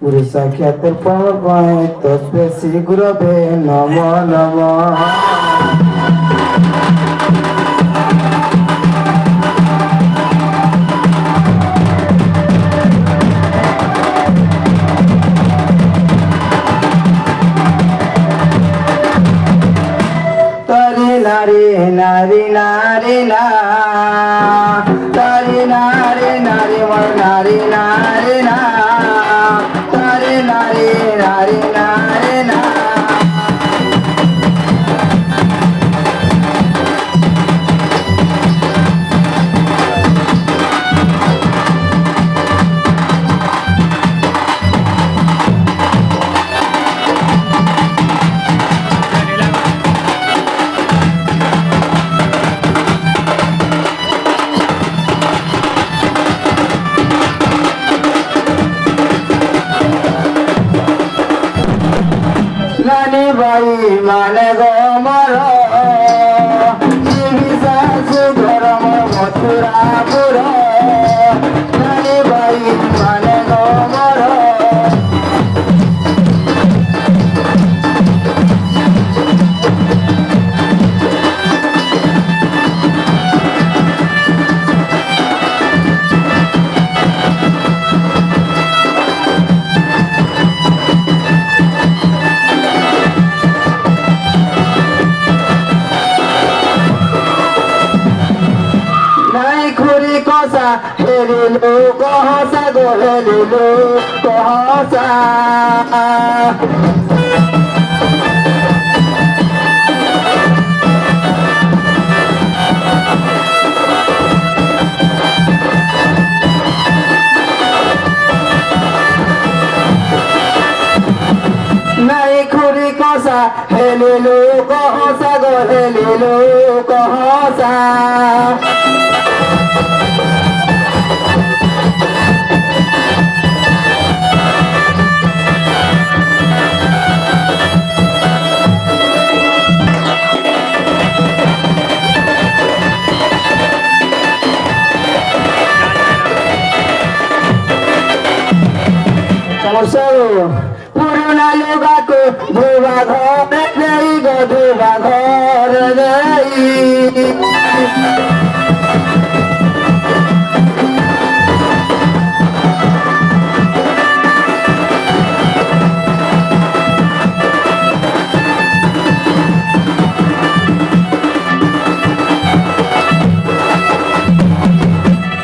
উড়িষ্যা খ্যাতের পাবায় তস্পেশি গুরবে নম নম তরি নারী নারী নারী না তরি নারী নারী নারী নারী না তরি নারী নারী নারী না নানি বাই মানে গো মর শাশু ধর্ম মথুরাপুর নানি বাই মানে গো মর কষা হেরিলু কহসা গো হেরিলু কহসা নাই খুরি কষা হেলিলু কহসা গো হেলিলু কহসা পুরোনা লোগাকে ধোবা ঘরে নেই গো ধোবা ঘরে নেই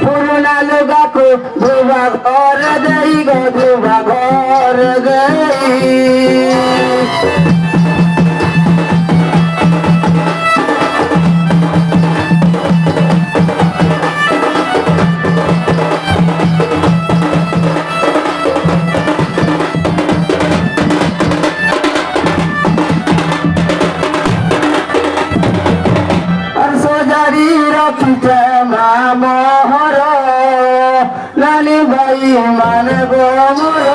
পুরোনা লোগাকে ধোবা ঘরে দেই গো ধোবা ঘরে দেই পিঠে মা মোহর নানি ভাই মানে গো মোর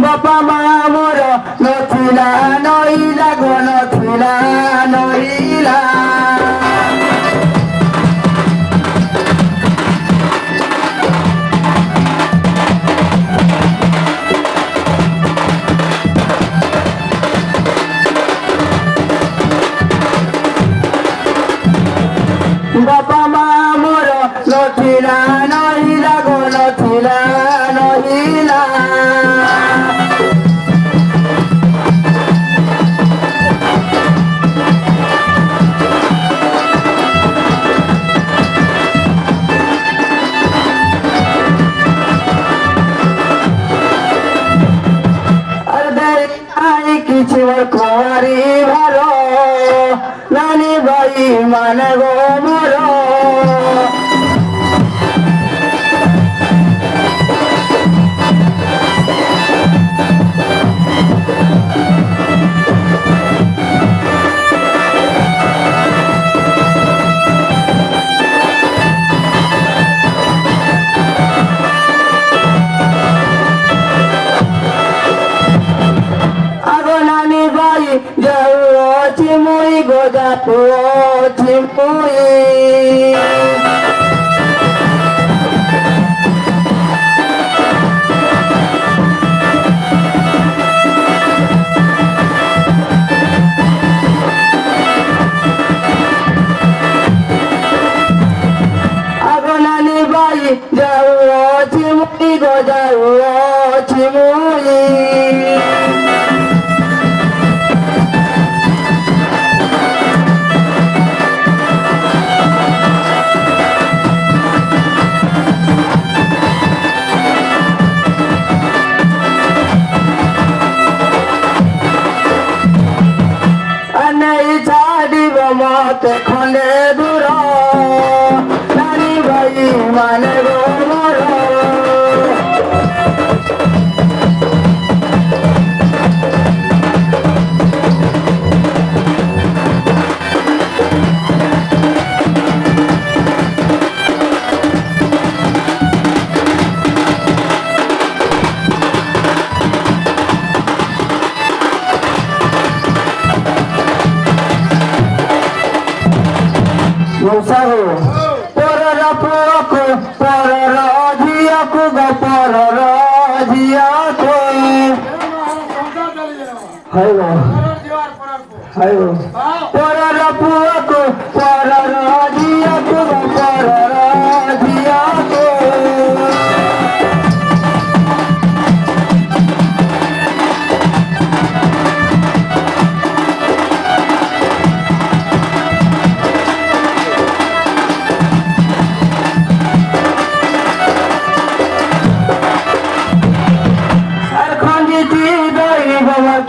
বাপা মা মোর নথিলা নইলা গো নথিলা নইলা বাপা মা মোর নথিলা নইলা গো নথিলা নহিলা কিছু কুমারী ভালো নানি ভাই মানে গো মোর goja puo chimpui agonani bai jauo chimui goja uo chimui মতে খন্ডে দূর নানি ভাই মানে গো মর Musaho, porara poko, porara jiaku ga porara jiaku. Hayo, hayo. Porara poko, porara jiaku ga porara jiaku.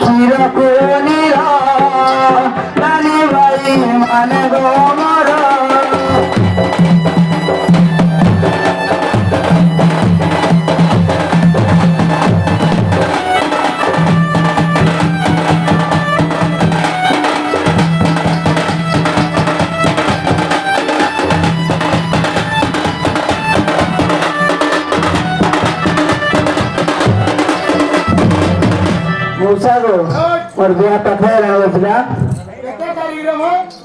Kira kunira, nani vai mane gomara. Musago, por via papel a la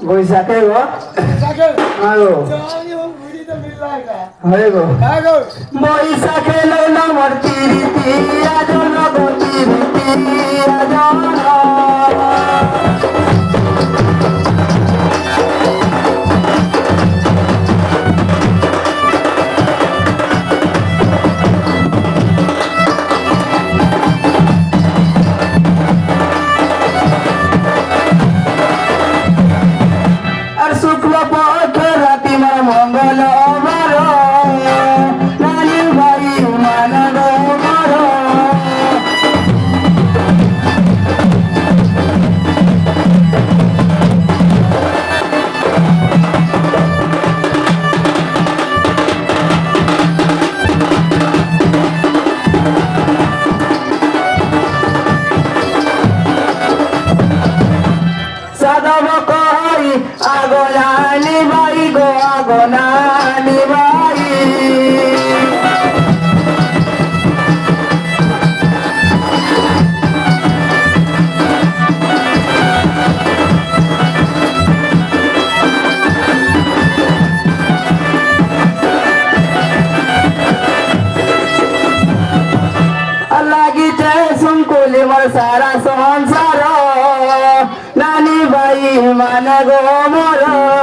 voy saque go. Hago. Hago. Voy saque lo no mortiri tira yo no gotiri tira yo no. Agonani bai go agonani bai Lagi jesum kuli mar sara sonsara nani bai mana go mara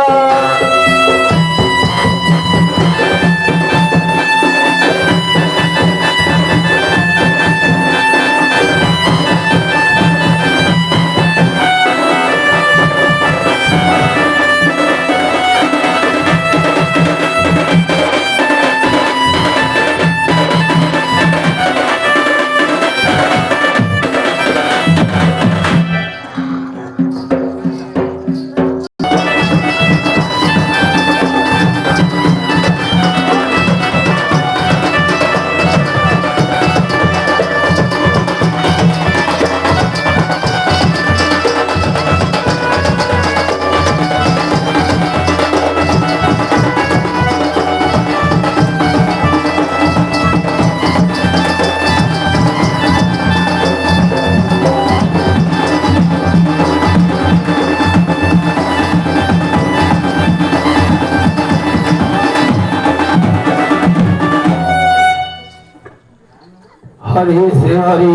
Hari Shri Hari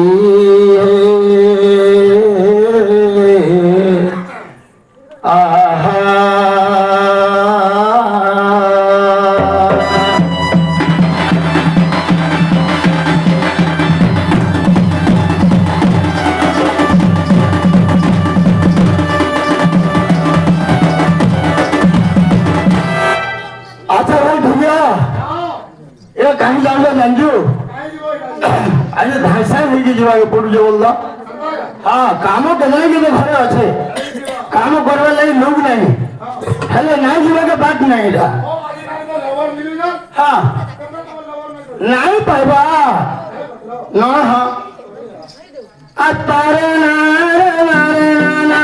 আহা अच्छा भाई भैया ये कहीं जाऊंगा नंजू अरे भाषा नहीं की जीवा पड़ू जो बोल हाँ काम करने के तो घरे अच्छे काम करने लगे लोग नहीं हेले नहीं जीवा के बात नहीं था हाँ नहीं पाइबा ना हाँ तारे नारे नारे नाना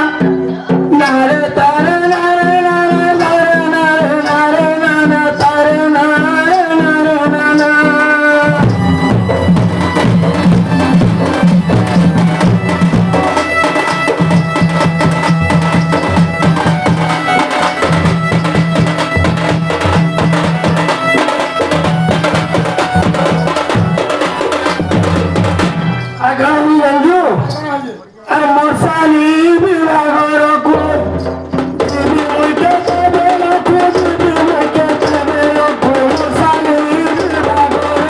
नारे तारे नारे नारे नारे नारे नारे नाना तारे नारे नारे नाना Agami Anju, Amosani Vivagoroku, Devi Moikete Beloku, Devi Moikete Beloku, Amosani Vivagoroku.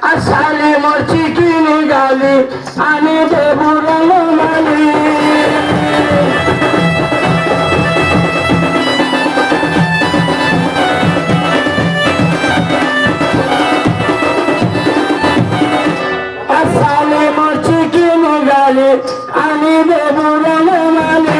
Asali morchi kini gali, ani deburang mali. Asali morchi kini gali, ani deburang mali.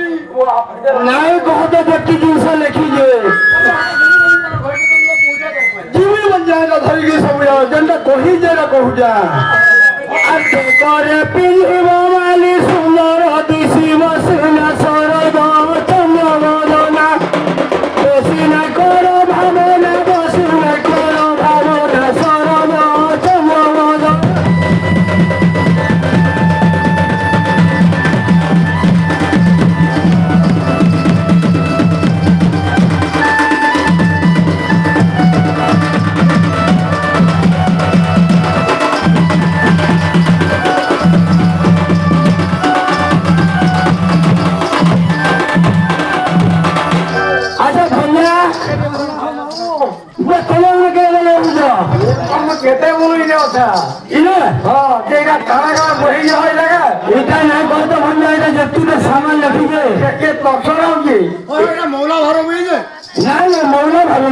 नहीं कहते व्यक्ति दूसरा लिखीजिए जीवी बन जाएगा धरी की सब जनता को ही जरा कहू जा अरे करे पिंजवा वाली सुंदर दिशी मसना सरद चंद्रवदना बेसी न करो भावना बस न करो भावना सरद चंद्रवदना केते बोली ने होता इने हां जेगा खाना का वही होय लगा इटा नहीं कहतो बन जाए जत्तू ने सामान लखी के तक्षरा की ओटा मौला भरो में जे नहीं मौला भरो न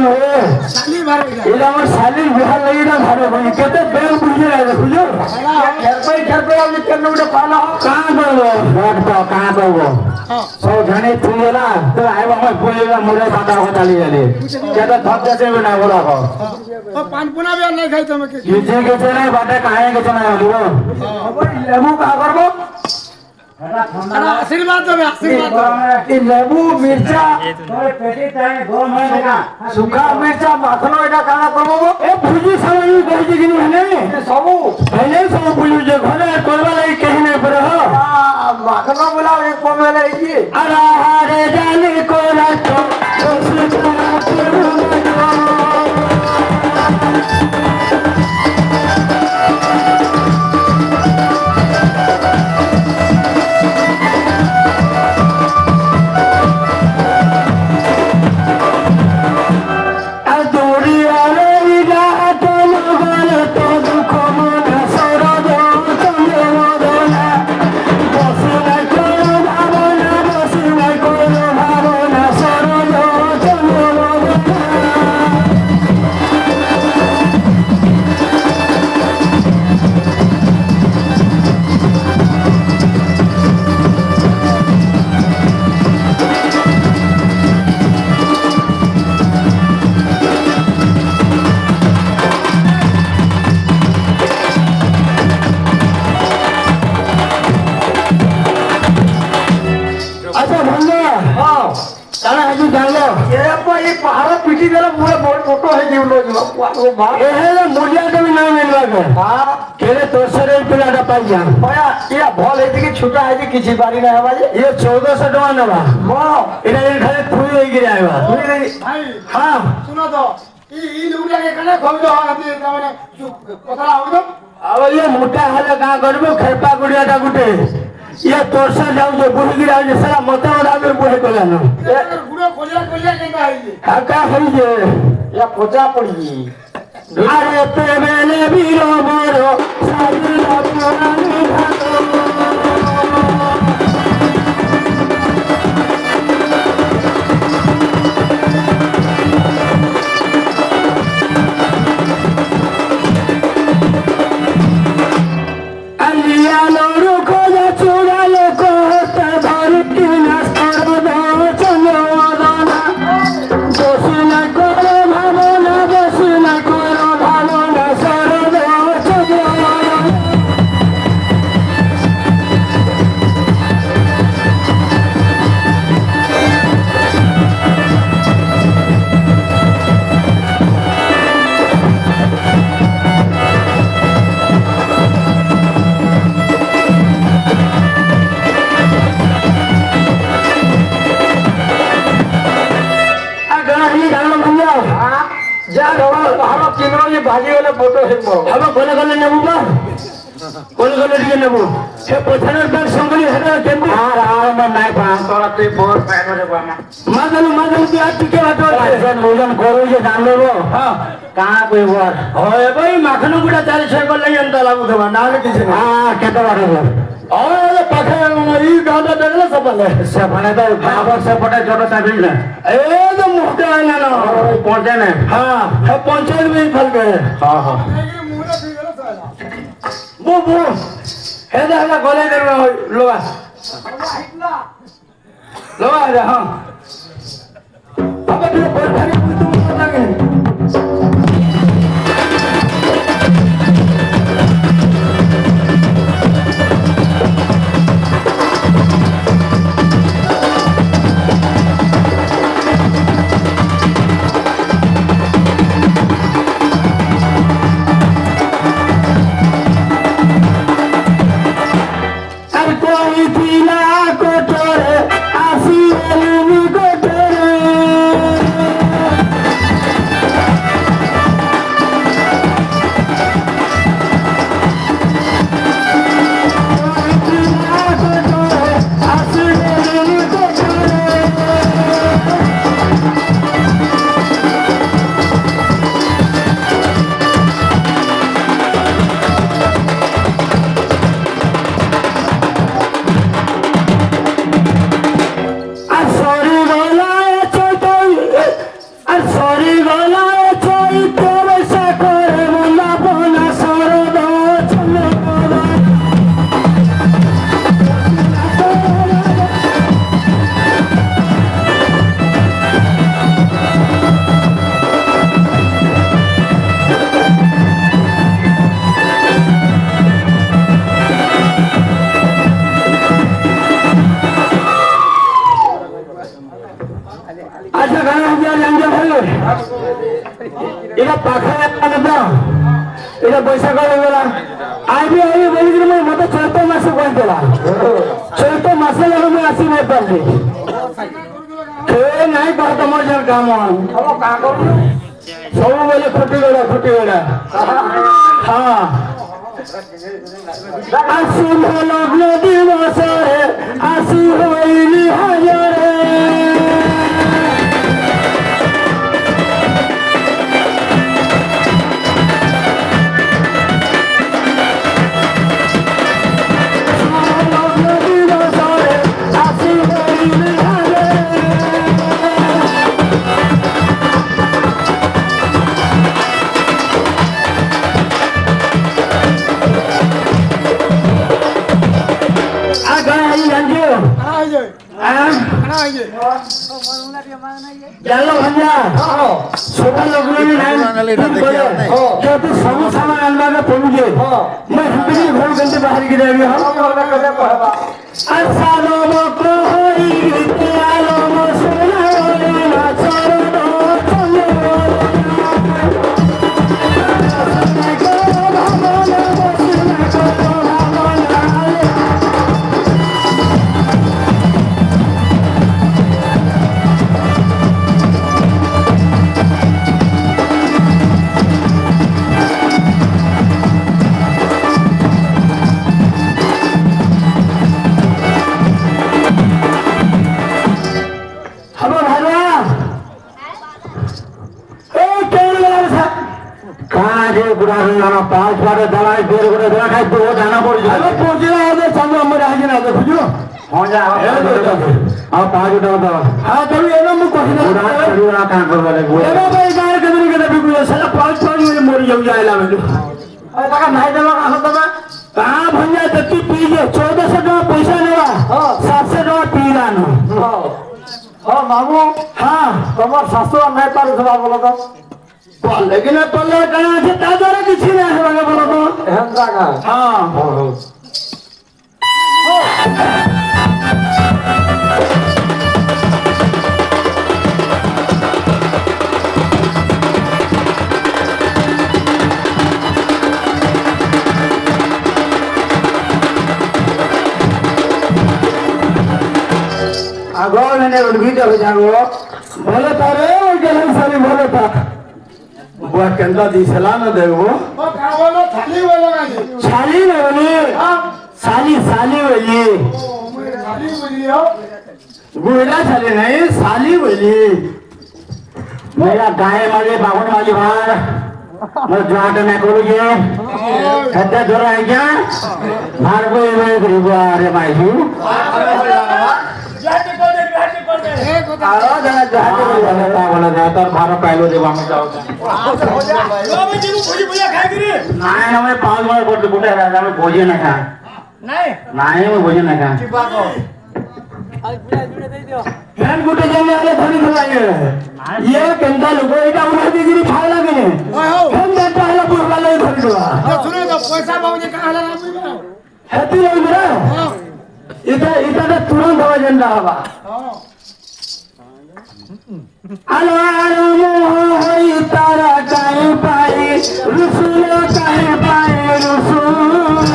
साली भरो इला हमर साली बिहार लगी ना भरो भाई केते बेल बुझे रहे बुझो घर पे हम केनो उठे पाला कहां गयो बात तो कहां गयो सो घणे थुला तो आइ हम बोलेगा मोरे दादा होताली जाले केते थक जैसे बना बोला को पान पुना भी नहीं खाई तुम के जे के नहीं बाटे काहे के नहीं बोलो लेबू का करबो आशीर्वाद दो आशीर्वाद ई लेबू मिर्चा तोरे पेटी चाहे गो में ना सुखा मिर्चा माखनो एटा काना करबो ए भुजी समय कहि कि नहीं सब पहले सब बुझु जे घरे करबा लागि कहि नहीं पर हो মাখানো বলা কমে লাগছে আরে জানি কোরা তো পাহাড় পিটি গেলে পুরো বড় টোটো হয়ে গেল মুড়িয়া তুমি না মিলবে কেড়ে তোর সাথে পিলাটা পাই যান ভল এদিকে ছুটা হয়েছে কিছু বাড়ি না হবা যে 1400 টাকা নেবা এটা খালি তুই হয়ে গিয়ে আইবা হ্যাঁ শুনো তো এই লোকটাকে এখানে খবর হওয়া মানে কথা হবে আবার ইয়ে মোটা হলে কাঁ করবো খেপা গুড়িয়াটা গুটে ইয়ে তোর সাথে যাও বুড়ি গিয়ে আজ সারা মতো ওরা বুড়ে গেলানো পুরো খোলিয়া খোলিয়া কেনা হয়েছে কাকা হইছে পচা পড়ি আরে প্রেমেলে বীর বড় সাজলা পুরানি ভালো ভাজি হলে ফটো হেব আবার কোনে কোনে নেবো বা কোনে কোনে দিকে নেবো সে পছানোর ব্যাগ সঙ্গে হেঁটে কেমনি আর আমার নাই পাম তোরা তুই বহুত প্যান পামা মাগলু তুই আর টিকে হাটো ওজন করো যে জান দেবো হ্যাঁ কাঁ কইব আর হয় ভাই মাখানো গুড়া 400 করলে এনতা লাগু দেবা না হলে কিছু না হ্যাঁ কেটে পারবো আরে পাখে এই গাঁদা দেখলে সপালে সেখানে তো আবার সেপটে ছোট চাবিল না এই তো মুখটা হয় না ওই পৌঁছে না হ্যাঁ হ্যাঁ পঞ্চায়েত में ফলবে হ্যাঁ হ্যাঁ বু হেদা হেদা গলে দেব লোয়া লোয়া রে হ্যাঁ আবার তুই বলখানি তুমি লাগে এটা পাখায় এটা বৈশাখ হয়ে গেল আইবি বলি মতো চৈত্র মাসে বলতে চৈত্র পারলি নাই কহ তোমার যার কাম ସବୁବେଳେ ଖୁଟିଗଲା ହଁ ଆଶୁଭ ଲଗ୍ନ ଦିବସରେ ଆଶୁ ହୋଇଲି ହଜରେ জানো ভাইয়া সকাল লগ্নি নাই যেহেতু ସବୁ ସାମାନ ଆଣିବାକୁ ପଡୁଛି ମୁଁ ହେତିକି ଘର କେମିତି ବାହାରିକି ଯାଇ ଆଲୋମ କହରି ଆଲୋମ ସୁନାରେ ନାଚର पांच बार दवाई फिर गोटे दवा खाई तो जाना पड़ जाए अरे पहुंचना है तो संग हम रह ना देखो हां जा आ पांच दवा दवा हां तभी ये ना कोशिश करूंगा काम करवा ले अरे भाई गार के दिन के भी साला पांच में मर जाएला में अरे काका नहीं दवा का होता कहां भंजा तो तू पी जे 1400 टका पैसा लेवा हां 700 टका पी लानो हां बाबू हां तमर सासु नहीं पार सवा बोलो तो लेकिन पल्ले कहाँ से ताज़ा किसी ने है बोलो तो हेंद्रा का हाँ आगो मैंने उड़गी जब जागो बोले तारे गलन सारी बोले था बुआ केंदा दिसला न देबो ओ का बोलो थाली बोलो गाजी छाली न बोली हां साली साली बोली ओ मेरे साली बोली हो गुड़ा छाली नहीं साली बोली मेरा गाय वाले बावन वाली बार मैं जाट में करू जे खड्डा जोरा है क्या मार को ये गरीबा रे माईजू जाट को दे आरो जना जाट बोला बोला जात और भारो पाइलो देवा में जाओ बाबा जी को भोजी भैया खाए गिरे नहीं हमें 5 बार बोलते बुढ़ा राजा में भोजी ना खा नहीं नहीं मैं भोजी ना खा चिपा को आज बुढ़ा जुड़े दे दियो फैन गुटे जाने वाले थोड़ी खवाएंगे ये केंदा लोगो एटा उन्हें गिरी खाए लगे ने फैन देता है बुढ़ वाले थोड़ी दो सुनो तो पैसा बाबूजी कहां ला हैप्पी लग रहा हां इधर इधर तुरंत हो जंदा हवा हां आलो आलो मोह होई तारा काहे पाई रसूल काहे पाई रसूल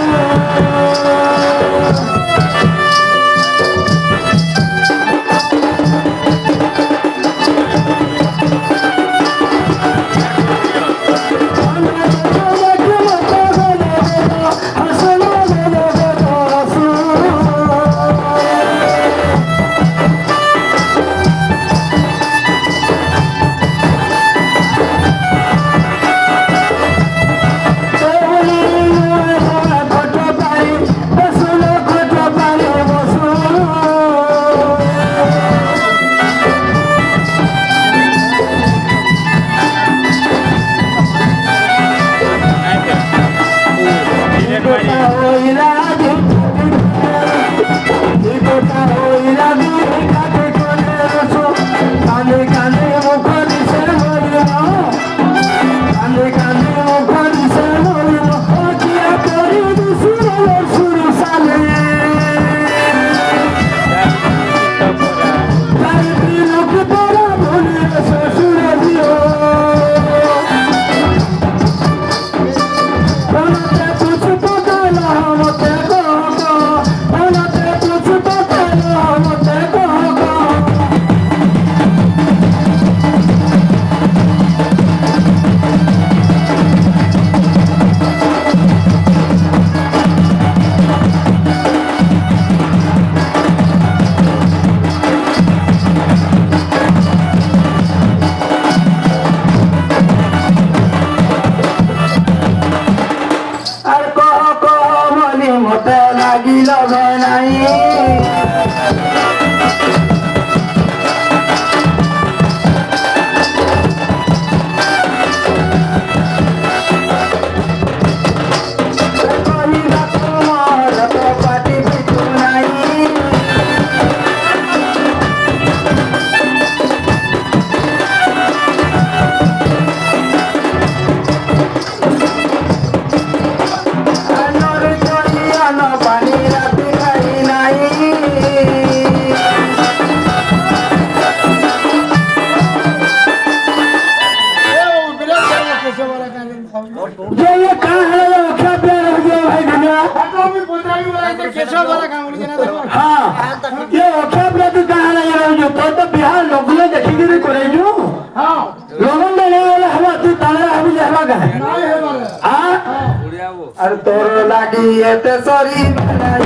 তোর লাগি এতে সরি বানাই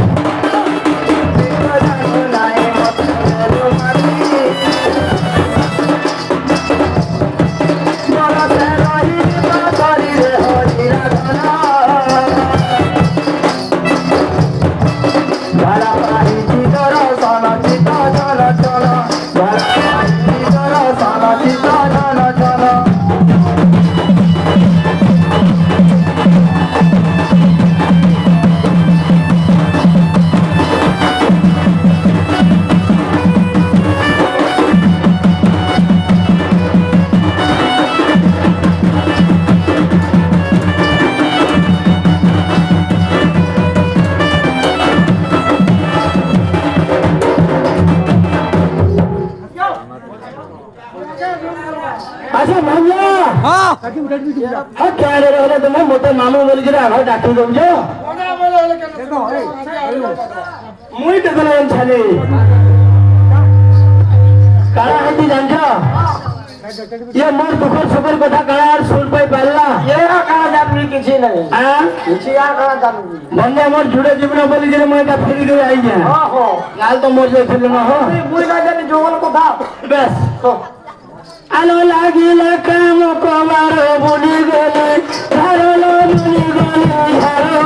জানো নাই মতো মারি মরতে রহি সরি রে হরি রাধনা ভাড়া পাহি চিতর সন চিত চল চল ভাড়া পাহি চিতর সন চিত চল চল আচ্ছা ভাইয়া হ্যাঁ কেন রে তুমি মতে মামু বলি যে আগে ডাকি দউছ মুই তো গেলাম ছালে কারা হাতি জানছ ये मोर दुखर सुखर कथा काळा আর सुन पाई पाल्ला ये काळा জানবি কিছু নাই हां কিছু আর কাळा জানবি বন্ধে আমার জুড়ে জীবন বলি যে মই এটা ফেরি করে আই যা ওহো কাল তো মোর যে ফেল না हो তুই বুই না জানি জোল কথা बस তো আলো লাগিল কাম কবার বলি গলে ধারলো বলি গলে ধারলো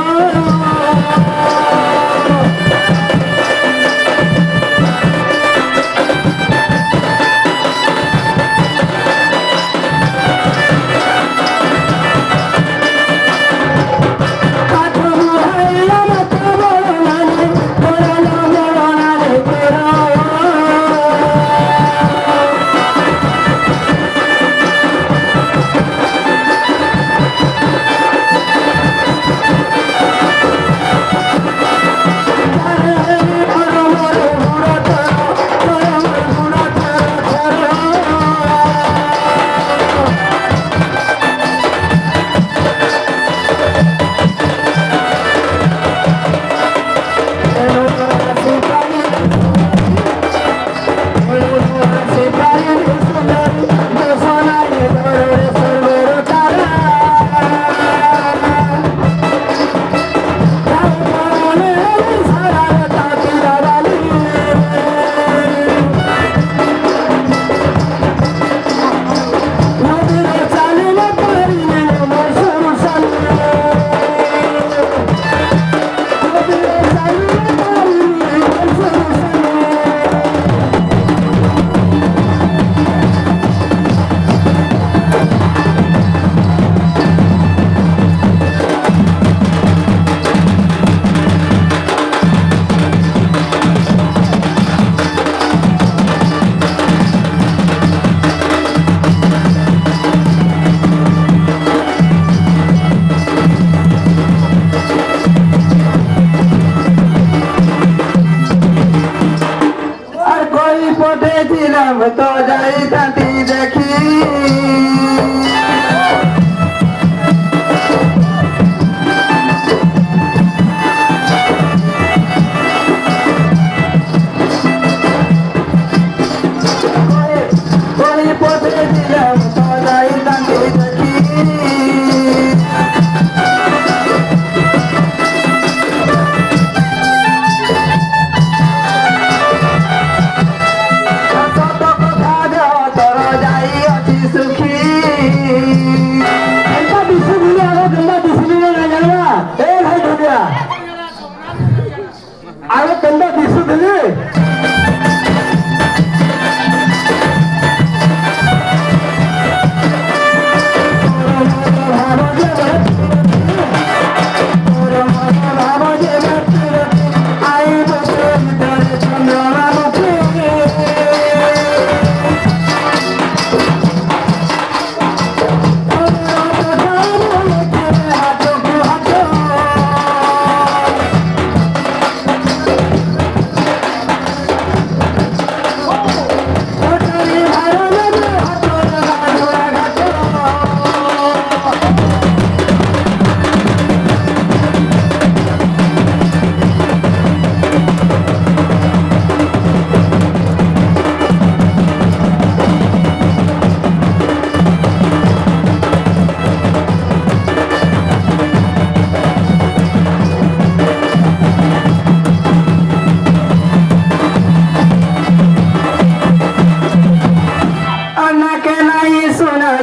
তো যাই তাঁতি দেখি ওই পথে দিলাম তো যাই তাঁতি দেখি সত কথা তোর যাই অছি সুখী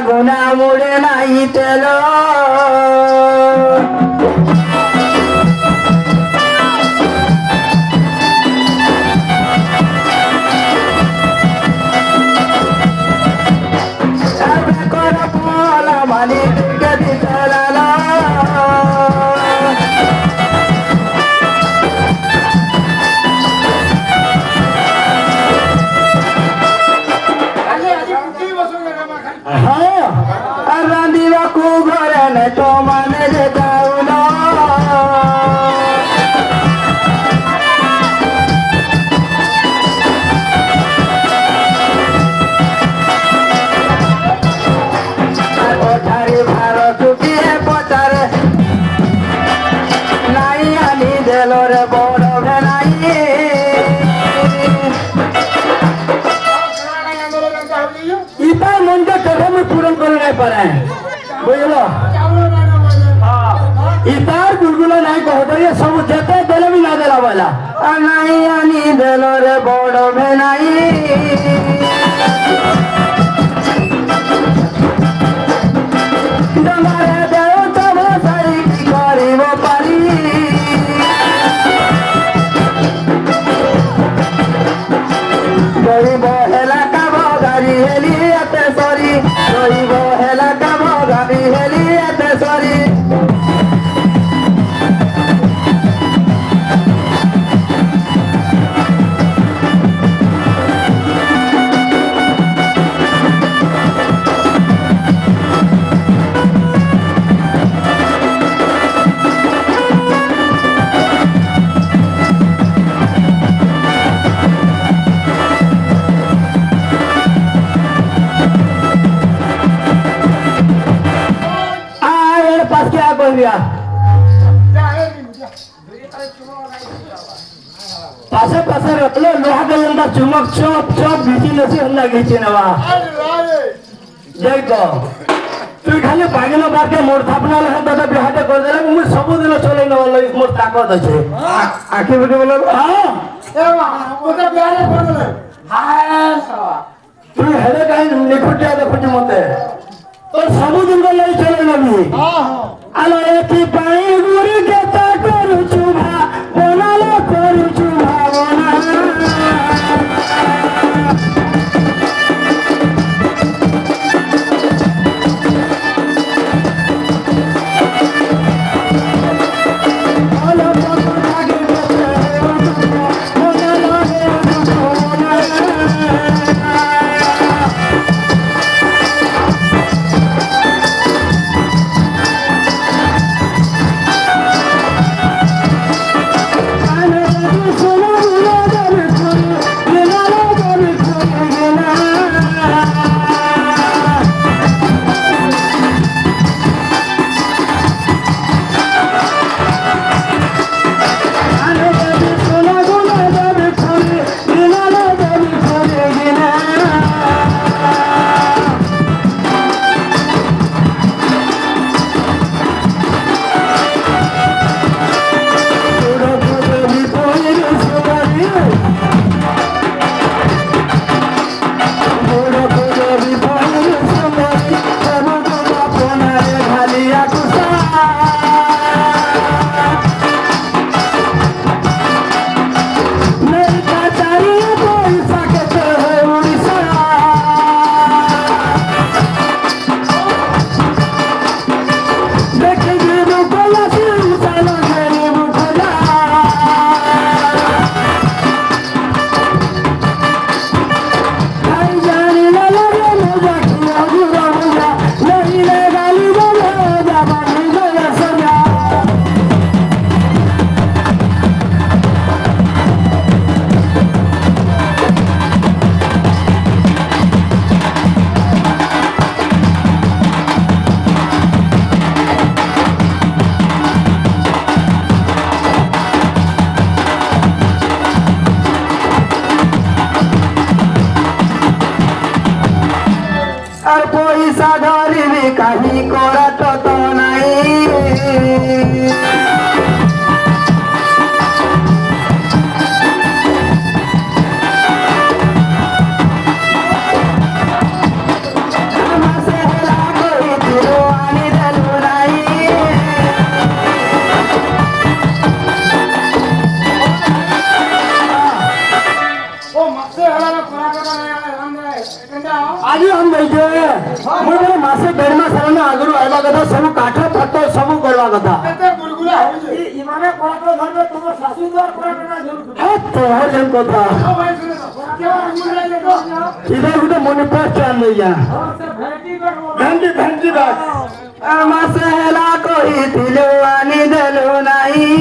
গুনা মুড়ে নাই তেল মানি গদি চালালা রাঁধিବାକୁ ଘରେ ନାଇଁ ତ ମାନେ ଯେ ଯାଉନ କୋଠାରୀ ଭାର ଚୁଟିଏ ପଚାରେ ନାଇଁ ଆନି ଦେଲରେ ବଡ଼ ଭେନାଇ ইতার মনটা কেন আমি পূরণ করে নাই পারে বুঝলো ইতার গুলগুলো নাই কহতরিয়া সব যেতে দেলে বি না দেলা বলা নাই আনি দেল রে বড় ভেনাই ডমারে দেও তব সাই কি করিব পারি গরিব হেলা কাব গাড়ি হেলি এতে সরি গরিব হেলা কাব গাড়ি হেলি এতে সরি पास क्या कर दिया पासे पासे रखलो लोहा के अंदर चुमक चौप चौप घिची नसी अंदर घिची नवा देखो তুই খালি বাগিনো বারকে মোর থাপনা লহে দাদা বিহাতে করে দিলে মু সব দিন চলে ন লই মোর তাকত আছে আখি বলি বলে হ্যাঁ এ মা ওটা বিহারে করে দিলে হ্যাঁ তুই হেলে কাই নিখুটিয়া দেখুছি মতে তোর সবু দিন লই চলে নবি আলো এতি পাই গুরি কেতা করুছু ভা বনালো করুছু ভাবনা हम नहीं मुझे मासे 1.5 मास रहना आगरू आइबा कथा सब काठ फटो सब करवा कथा ইমানে কত ধরবে তোমার শাশু দ্বার করে না জরুর है तो हो जन कथा इधर उधर मने पास चाल नहीं जा घंटी बात मसला कोई दिलवानी दिलो नहीं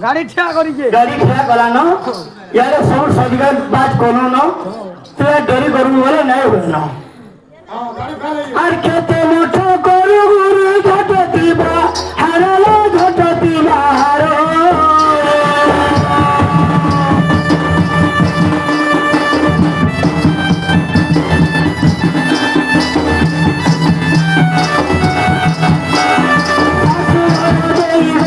গাড়ি ঠিয়া করিছে गाड़ी खड़ा गलानो यार सब सदगा बात कोनो न तो डरी करू बोले नहीं होना আর খেতে মুঠো করু গুরু ঘটতি বা হারালো ঘটতি বাহারো দেইব